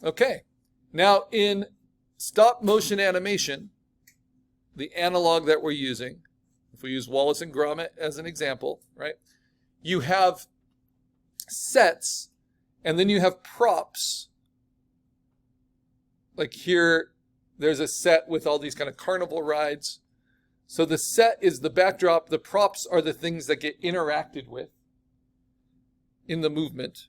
Okay, now in stop motion animation, the analog that we're using, if we use Wallace and Gromit as an example, right? You have sets, and then you have props. Like here, there's a set with all these kind of carnival rides. So the set is the backdrop. The props are the things that get interacted with in the movement.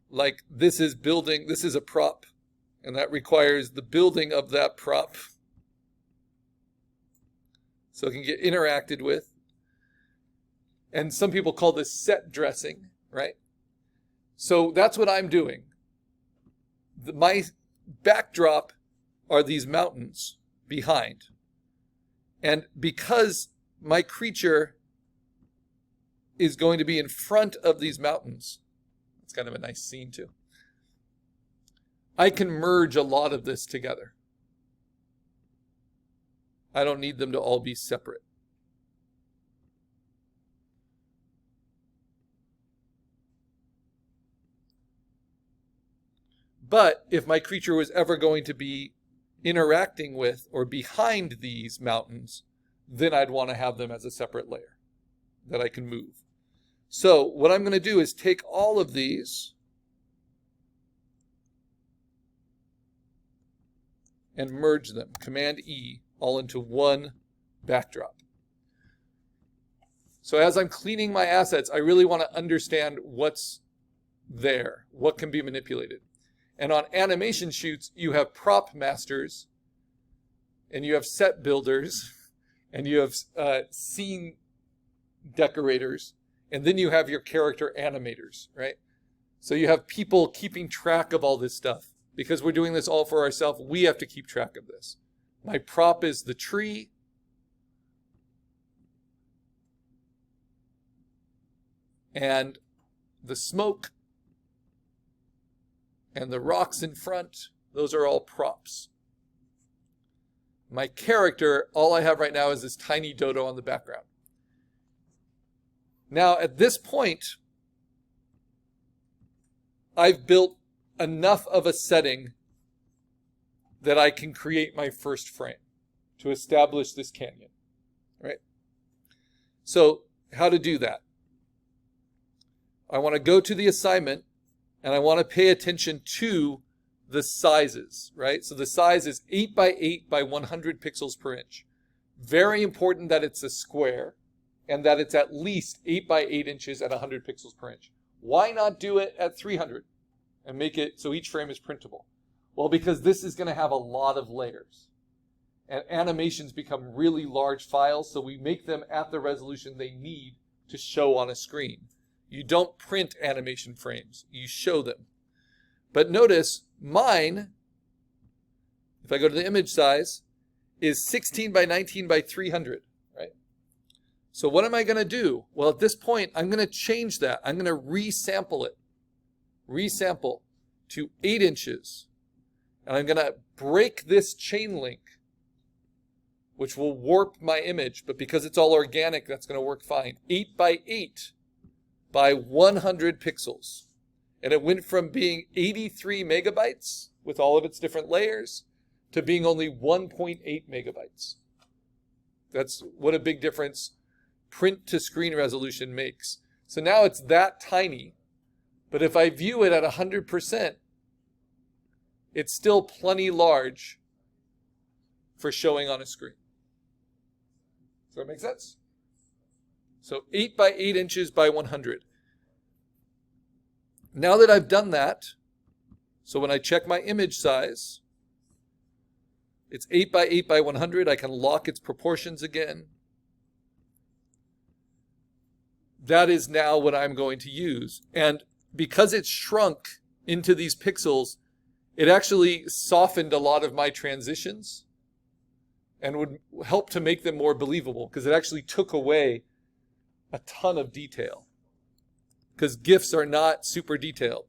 Like this is building, this is a prop, and that requires the building of that prop. So it can get interacted with. And some people call this set dressing, right? So that's what I'm doing. My backdrop are these mountains behind. And because my creature is going to be in front of these mountains, it's kind of a nice scene too, I can merge a lot of this together. I don't need them to all be separate. But if my creature was ever going to be interacting with or behind these mountains, then I'd want to have them as a separate layer that I can move. So what I'm going to do is take all of these and merge them, Command E, all into one backdrop. So as I'm cleaning my assets, I really want to understand what's there, what can be manipulated. And on animation shoots, you have prop masters, and you have set builders, and you have scene decorators, and then you have your character animators, right? So you have people keeping track of all this stuff. Because we're doing this all for ourselves, we have to keep track of this. My prop is the tree. And the smoke. And the rocks in front, those are all props. My character, all I have right now is this tiny dodo on the background. Now, at this point, I've built enough of a setting that I can create my first frame to establish this canyon, right? So, how to do that? I want to go to the assignment, and I want to pay attention to the sizes, right? So the size is 8 by 8 by 100 pixels per inch. Very important that it's a square and that it's at least 8 by 8 inches at 100 pixels per inch. Why not do it at 300 and make it so each frame is printable? Well, because this is going to have a lot of layers. And animations become really large files, so we make them at the resolution they need to show on a screen. You don't print animation frames, you show them. But notice mine, if I go to the image size, is 16 by 19 by 300, right? So what am I going to do? Well, at this point, I'm going to change that. I'm going to resample it. Resample to 8 inches. And I'm going to break this chain link, which will warp my image, but because it's all organic, that's going to work fine. 8 by 8 by 100 pixels. And it went from being 83 megabytes with all of its different layers to being only 1.8 megabytes. That's what a big difference print to screen resolution makes. So now it's that tiny, but if I view it at 100%, it's still plenty large for showing on a screen. Does that make sense? So 8 by 8 inches by 100. Now that I've done that, so when I check my image size, it's 8 by 8 by 100. I can lock its proportions again. That is now what I'm going to use. And because it's shrunk into these pixels, it actually softened a lot of my transitions and would help to make them more believable because it actually took away a ton of detail. Because GIFs are not super detailed.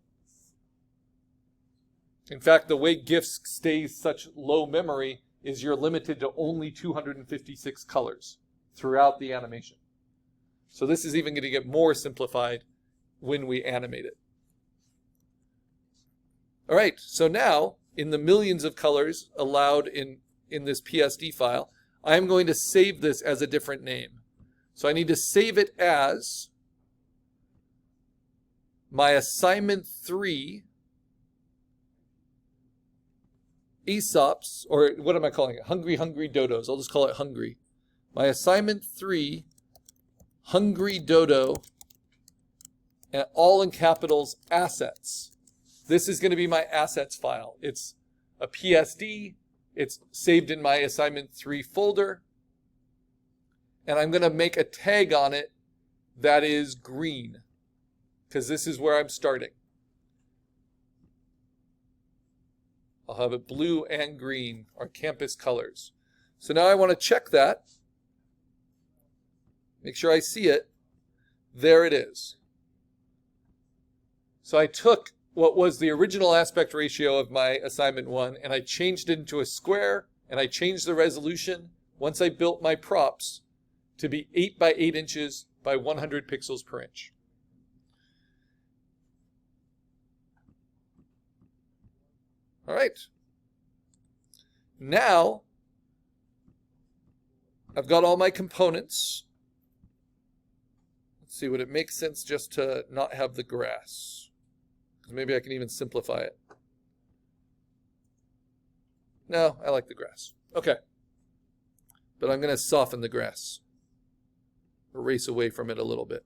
In fact, the way GIFs stay such low memory is you're limited to only 256 colors throughout the animation. So this is even going to get more simplified when we animate it. All right, so now in the millions of colors allowed in this PSD file, I'm going to save this as a different name. So I need to save it as my assignment 3 Aesop's, or what am I calling it? Hungry Dodos. I'll just call it Hungry. My assignment 3 Hungry Dodo, and all in capitals, assets. This is going to be my assets file. It's a PSD. It's saved in my assignment 3 folder. And I'm going to make a tag on it that is green, because this is where I'm starting. I'll have it blue and green, our campus colors. So now I want to check that. Make sure I see it. There it is. So I took what was the original aspect ratio of my assignment 1 and I changed it into a square, and I changed the resolution once I built my props to be 8 by 8 inches by 100 pixels per inch. All right. Now I've got all my components. Let's see, would it make sense just to not have the grass? Because maybe I can even simplify it. No, I like the grass. Okay. But I'm going to soften the grass. Erase away from it a little bit.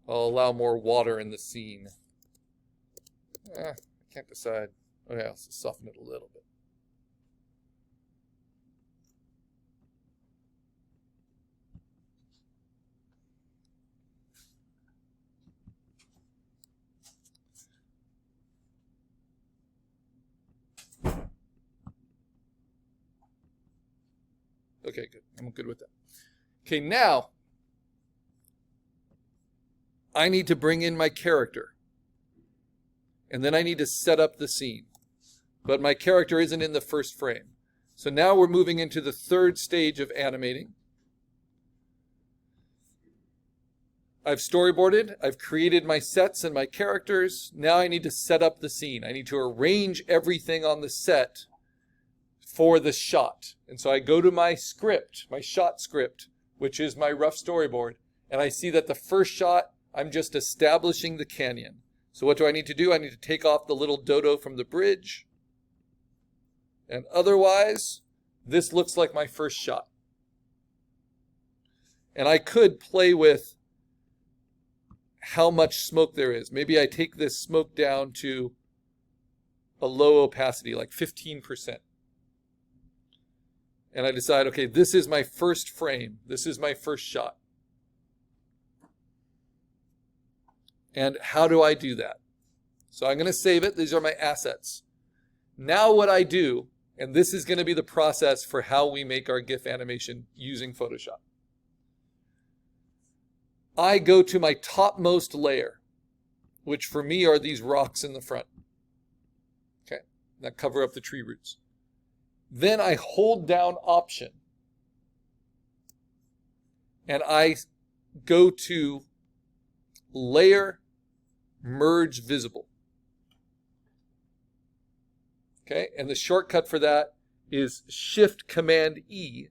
I'll allow more water in the scene. I can't decide. Okay, I'll soften it a little bit. Okay, good. I'm good with that. Okay, now I need to bring in my character. And then I need to set up the scene. But my character isn't in the first frame. So now we're moving into the third stage of animating. I've storyboarded. I've created my sets and my characters. Now I need to set up the scene. I need to arrange everything on the set for the shot. And so I go to my script, my shot script, which is my rough storyboard. And I see that the first shot, I'm just establishing the canyon. So what do I need to do? I need to take off the little dodo from the bridge. And otherwise, this looks like my first shot. And I could play with how much smoke there is. Maybe I take this smoke down to a low opacity, like 15%. And I decide, okay, this is my first frame. This is my first shot. And how do I do that? So I'm going to save it. These are my assets. Now what I do, and this is going to be the process for how we make our GIF animation using Photoshop. I go to my topmost layer, which for me are these rocks in the front. Okay, that cover up the tree roots. Then I hold down Option. And I go to Layer, Merge Visible. Okay, and the shortcut for that is Shift-Command-E,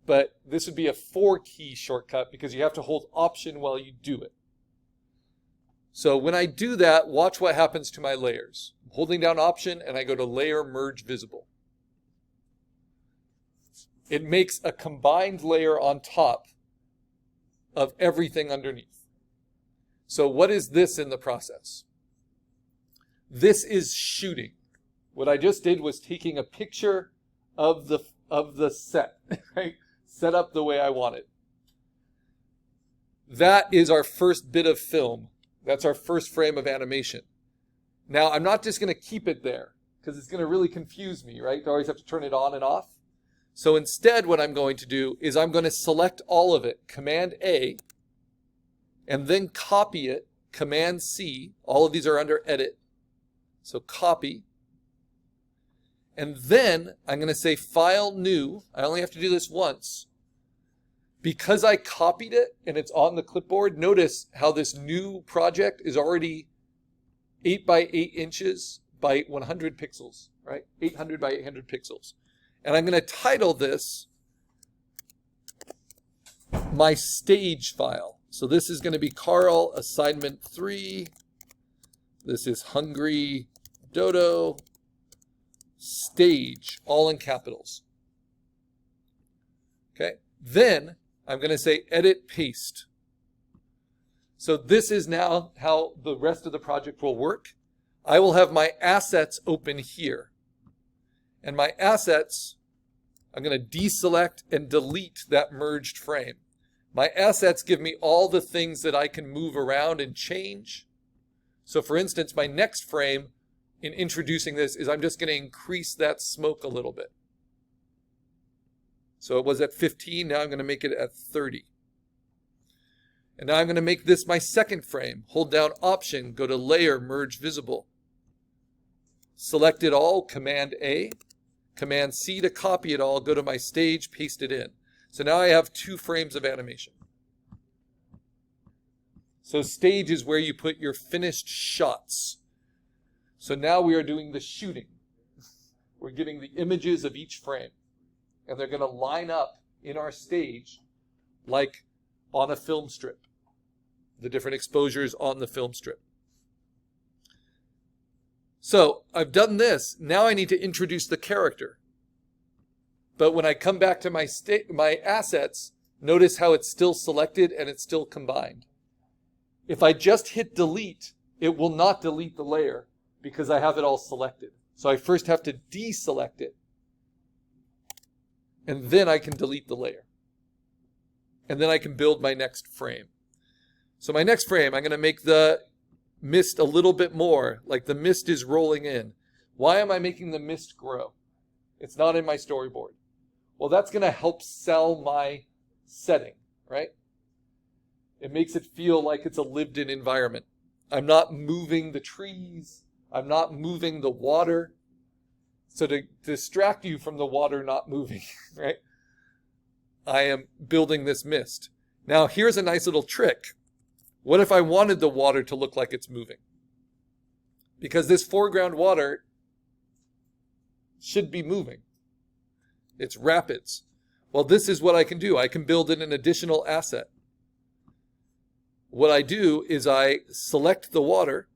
but this would be a 4-key shortcut because you have to hold Option while you do it. So when I do that, watch what happens to my layers. I'm holding down Option and I go to Layer, Merge Visible. It makes a combined layer on top of everything underneath. So what is this in the process? This is shooting. What I just did was taking a picture of the set, right? Set up the way I want it. That is our first bit of film. That's our first frame of animation. Now, I'm not just going to keep it there because it's going to really confuse me, right? I always have to turn it on and off. So instead, what I'm going to do is I'm going to select all of it, Command-A, and then copy it, Command-C. All of these are under Edit. So copy. And then I'm going to say File, New. I only have to do this once. Because I copied it and it's on the clipboard, notice how this new project is already 8 by 8 inches by 100 pixels, right? 800 by 800 pixels. And I'm going to title this my stage file. So this is going to be Karl assignment 3. This is Hungry Dodo stage, all in capitals. Okay. Then I'm going to say edit paste. So this is now how the rest of the project will work. I will have my assets open here. And my assets, I'm going to deselect and delete that merged frame. My assets give me all the things that I can move around and change. So for instance, my next frame in introducing this is I'm just going to increase that smoke a little bit. So it was at 15, now I'm going to make it at 30. And now I'm going to make this my second frame. Hold down Option, go to Layer, Merge Visible. Select it all, Command A. Command C to copy it all, go to my stage, paste it in. So now I have 2 frames of animation. So stage is where you put your finished shots. So now we are doing the shooting. We're giving the images of each frame. And they're going to line up in our stage like on a film strip. The different exposures on the film strip. So I've done this. Now I need to introduce the character. But when I come back to my assets, notice how it's still selected and it's still combined. If I just hit delete, it will not delete the layer because I have it all selected. So I first have to deselect it. And then I can delete the layer. And then I can build my next frame. So my next frame, I'm going to make the mist a little bit more, like the mist is rolling in. Why am I making the mist grow? It's not in my storyboard. Well, that's going to help sell my setting, right? It makes it feel like it's a lived-in environment. I'm not moving the trees. I'm not moving the water. So to distract you from the water not moving, right? I am building this mist. Now here's a nice little trick. What if I wanted the water to look like it's moving? Because this foreground water should be moving. It's rapids. Well, this is what I can do. I can build in an additional asset. What I do is I select the water.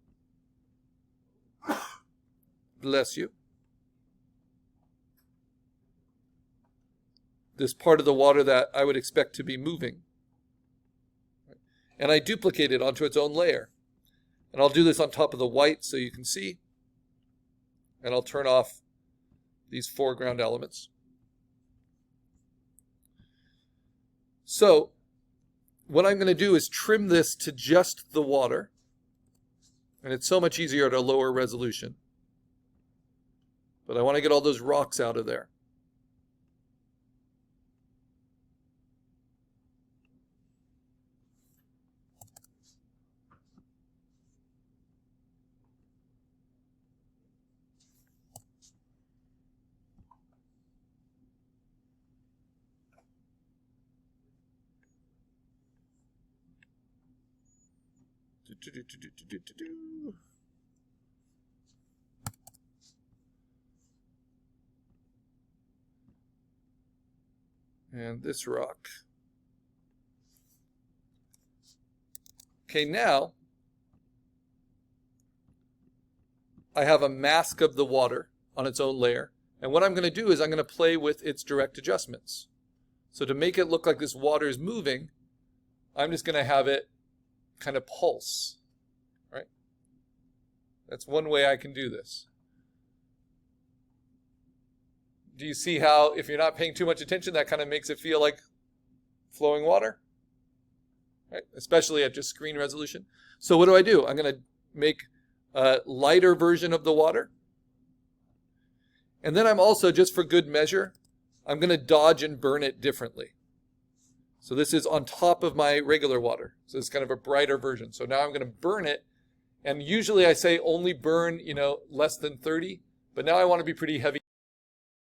Bless you. This part of the water that I would expect to be moving. And I duplicate it onto its own layer. And I'll do this on top of the white so you can see. And I'll turn off these foreground elements. So what I'm going to do is trim this to just the water. And it's so much easier at a lower resolution. But I want to get all those rocks out of there. And this rock. Okay, now I have a mask of the water on its own layer. And what I'm going to do is I'm going to play with its direct adjustments. So to make it look like this water is moving, I'm just going to have it kind of pulse, right? That's one way I can do this. Do you see how, if you're not paying too much attention, that kind of makes it feel like flowing water? Right? Especially at just screen resolution. So what do? I'm going to make a lighter version of the water. And then I'm also, just for good measure, I'm going to dodge and burn it differently. So this is on top of my regular water. So it's kind of a brighter version. So now I'm going to burn it. And usually I say only burn, less than 30. But now I want to be pretty heavy.